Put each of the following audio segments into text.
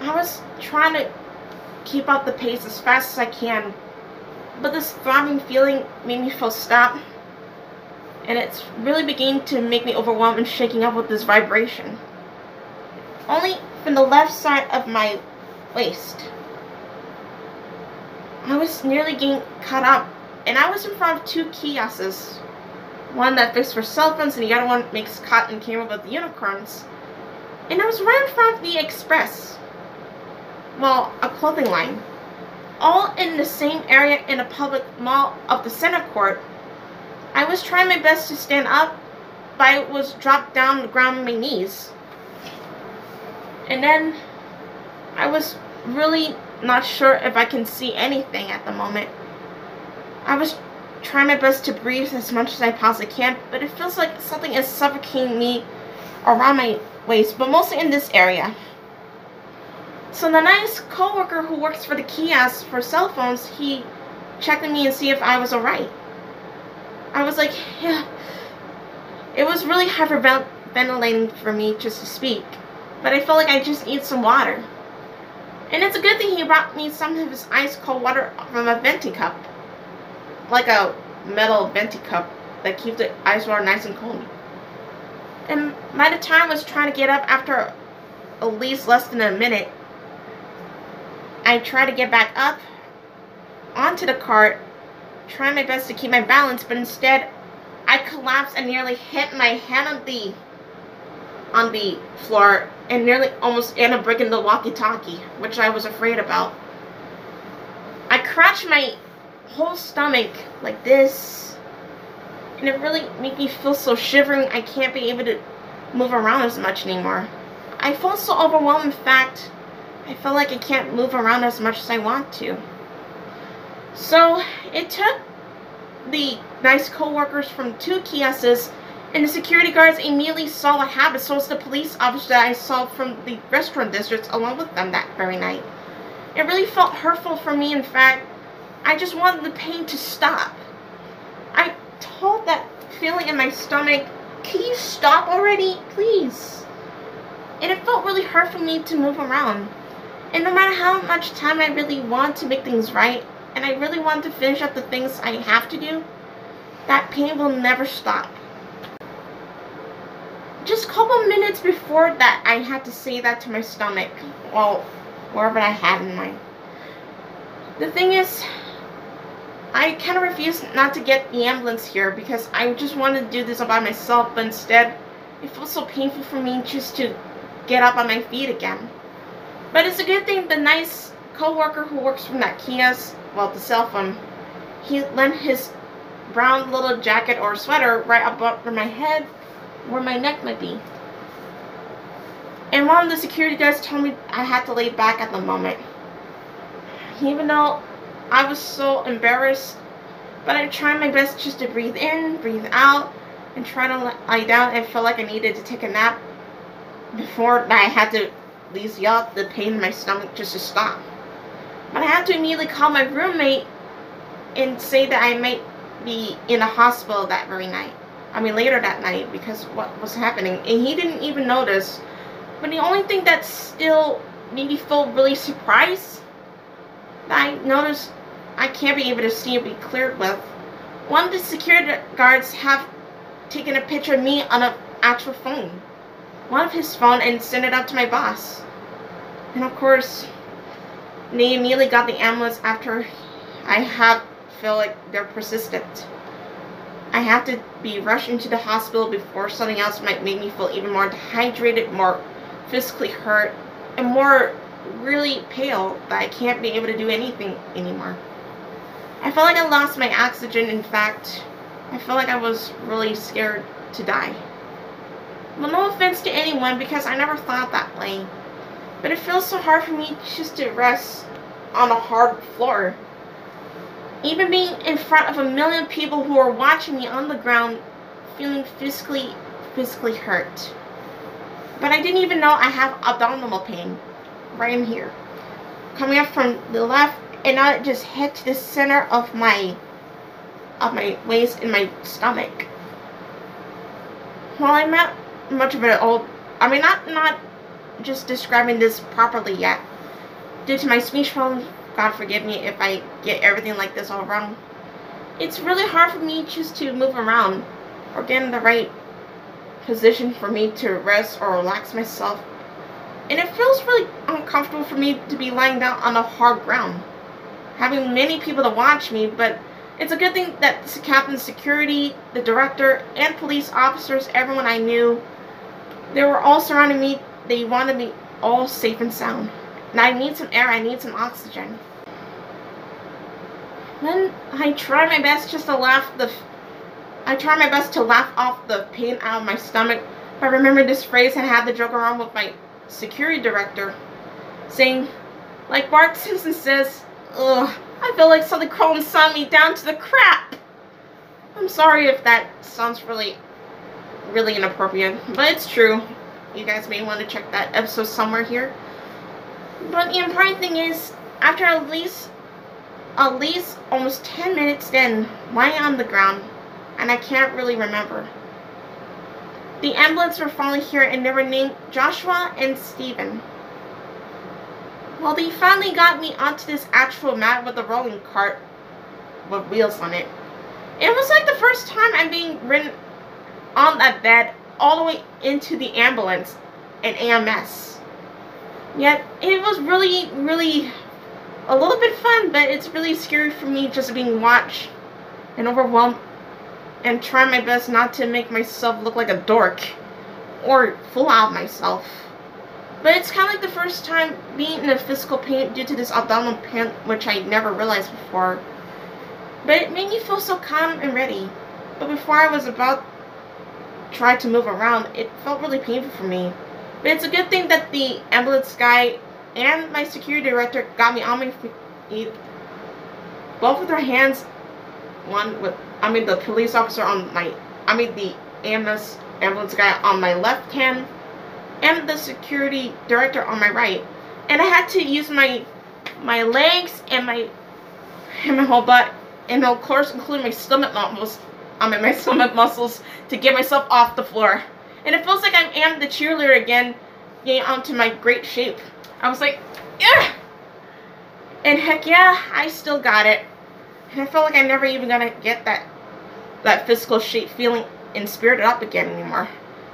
I was trying to keep up the pace as fast as I can, but this throbbing feeling made me feel stop, and it's really beginning to make me overwhelmed and shaking up with this vibration. Only from the left side of my waist. I was nearly getting caught up, and I was in front of two kiosks. One that fixed for cell phones, and the other one makes cotton candy with unicorns. And I was right in front of the Express. Well, a clothing line. All in the same area in a public mall of the center court. I was trying my best to stand up, but I was dropped down on the ground on my knees. And then I was really not sure if I can see anything at the moment. I was trying my best to breathe as much as I possibly can, but it feels like something is suffocating me around my waist, but mostly in this area. So the nice coworker who works for the kiosk for cell phones, he checked on me and see if I was alright. I was like, yeah. It was really hyperventilating for me just to speak, but I felt like I just need some water. And it's a good thing he brought me some of his ice cold water from a venti cup. Like a metal venti cup that keeps the ice water nice and cold. And by the time I was trying to get up after at least less than a minute, I tried to get back up onto the cart, trying my best to keep my balance, but instead I collapsed and nearly hit my head on the floor and nearly almost ended up breaking the walkie-talkie, which I was afraid about. I crouched my whole stomach like this, and it really made me feel so shivering. I can't be able to move around as much anymore. I felt so overwhelmed. In fact, I feel like I can't move around as much as I want to. So it took the nice co-workers from two kiosks, and the security guards immediately saw what happened. So was the police officer that I saw from the restaurant district along with them that very night. It really felt hurtful for me. In fact, I just wanted the pain to stop. I told that feeling in my stomach, can you stop already, please? And it felt really hard for me to move around. And no matter how much time I really want to make things right, and I really want to finish up the things I have to do, that pain will never stop. Just a couple minutes before that, I had to say that to my stomach. Well, wherever I had in mind. The thing is, I kind of refused not to get the ambulance here because I just wanted to do this all by myself, but instead, it felt so painful for me just to get up on my feet again. But it's a good thing the nice co-worker who works from that kiosk, well, the cell phone, he lent his brown little jacket or sweater right up over my head where my neck might be. And one of the security guards told me I had to lay back at the moment. Even though I was so embarrassed, but I tried my best just to breathe in, breathe out, and try to lie down. I felt like I needed to take a nap before I had to at least yell at the pain in my stomach just to stop. But I had to immediately call my roommate and say that I might be in a hospital that very night. Later that night, because what was happening. And he didn't even notice. But the only thing that still made me feel really surprised that I noticed I can't be able to see or be cleared with. One of the security guards have taken a picture of me on an actual phone. One of his phone, and sent it out to my boss. And of course, they immediately got the ambulance after I feel like they're persistent. I have to be rushed into the hospital before something else might make me feel even more dehydrated, more physically hurt, and more really pale that I can't be able to do anything anymore. I felt like I lost my oxygen. In fact, I felt like I was really scared to die. Well, no offense to anyone, because I never thought that way. But it feels so hard for me just to rest on a hard floor. Even being in front of a million people who are watching me on the ground, feeling physically hurt. But I didn't even know I have abdominal pain right in here, coming up from the left, and now it just hit to the center of my waist and my stomach. Well, I'm not much of an not just describing this properly yet. due to my speech problems, God forgive me if I get everything like this all wrong, it's really hard for me just to move around or get in the right position for me to rest or relax myself. And it feels really uncomfortable for me to be lying down on the hard ground, having many people to watch me, but it's a good thing that the captain, security, the director, and police officers, everyone I knew, they were all surrounding me. They wanted me all safe and sound. And I need some air, I need some oxygen. Then I try my best just to laugh off the pain out of my stomach. I remember this phrase and had to joke around with my security director, saying, like Bart Simpson says, "Ugh, I feel like something crawled inside me down to the crap." I'm sorry if that sounds really inappropriate, but it's true. You guys may want to check that episode somewhere here. But the important thing is, after at least almost 10 minutes then, lying on the ground, and I can't really remember, the ambulance were finally here, and they were named Joshua and Stephen. Well, they finally got me onto this actual mat with a rolling cart with wheels on it. It was like the first time I'm being ridden on that bed all the way into the ambulance and AMS. Yet, it was really a little bit fun, but it's really scary for me just being watched and overwhelmed and trying my best not to make myself look like a dork or fool out myself. But it's kind of like the first time being in a physical pain due to this abdominal pain, which I never realized before. But it made me feel so calm and ready. But before I was about to try to move around, it felt really painful for me. But it's a good thing that the ambulance guy and my security director got me on my feet, both with their hands, the police officer on the ambulance guy on my left hand, and the security director on my right. And I had to use my legs and my whole butt, and of course including my stomach muscles to get myself off the floor. And it feels like I am the cheerleader again, getting onto my great shape. I was like, yeah! And heck yeah, I still got it. And I felt like I'm never even gonna get that physical shape feeling and spirited up again anymore.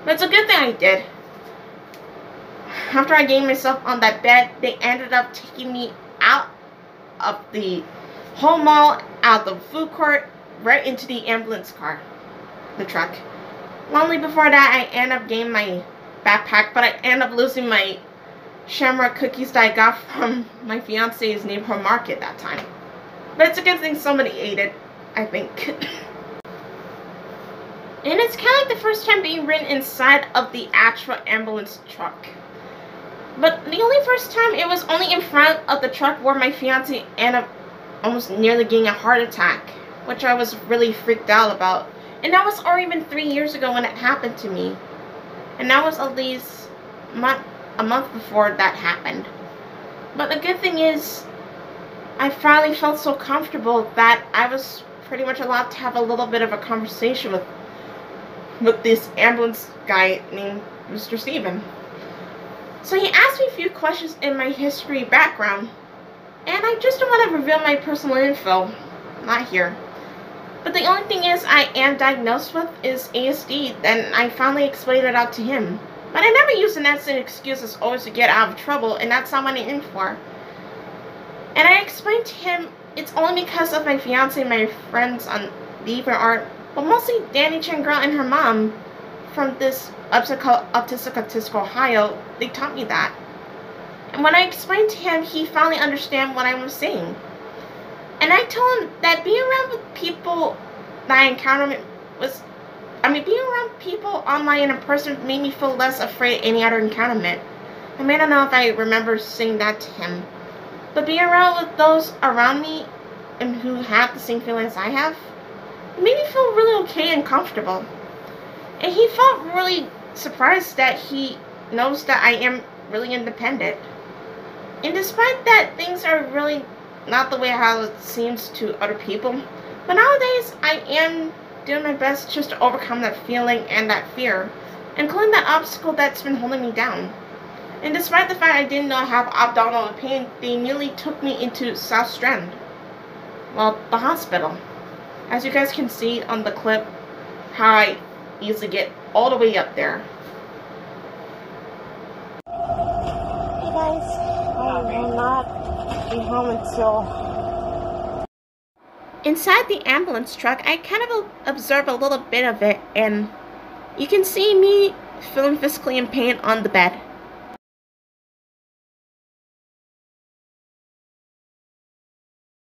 But it's a good thing I did. After I gained myself on that bed, they ended up taking me out of the whole mall, out the food court, right into the ambulance car, the truck. Only before that, I ended up getting my backpack, but I ended up losing my shamrock cookies that I got from my fiance's neighborhood market that time. But it's a good thing somebody ate it, I think. And it's kind of like the first time being ridden inside of the actual ambulance truck. But the only first time, it was only in front of the truck where my fiance ended up almost nearly getting a heart attack, which I was really freaked out about. And that was already been 3 years ago when it happened to me. And that was at least a month before that happened. But the good thing is, I finally felt so comfortable that I was pretty much allowed to have a little bit of a conversation with this ambulance guy named Mr. Steven. So he asked me a few questions in my history background, and I just don't want to reveal my personal info, not here. But the only thing is I am diagnosed with is ASD, and I finally explained it out to him. But I never used an as an excuse as always to get out of trouble, and that's not what I'm in for. And I explained to him it's only because of my fiance and my friends on the evening art, but mostly Danny Chen girl and her mom from this Autistic Ohio, they taught me that. And when I explained to him, he finally understood what I was saying. And I told him that being around with people that I encountered being around people online and in person made me feel less afraid of any other encounterment. I don't know if I remember saying that to him. But being around with those around me and who have the same feelings I have, it made me feel really okay and comfortable. And he felt really surprised that he knows that I am really independent. And despite that, things are really not the way how it seems to other people. But nowadays, I am doing my best just to overcome that feeling and that fear, including that obstacle that's been holding me down. And despite the fact I did not have abdominal pain, they nearly took me into South Strand. Well, the hospital. As you guys can see on the clip, how I easily get all the way up there. Hey guys, I will not be home until... Inside the ambulance truck, I kind of observe a little bit of it, and you can see me feeling physically in pain on the bed.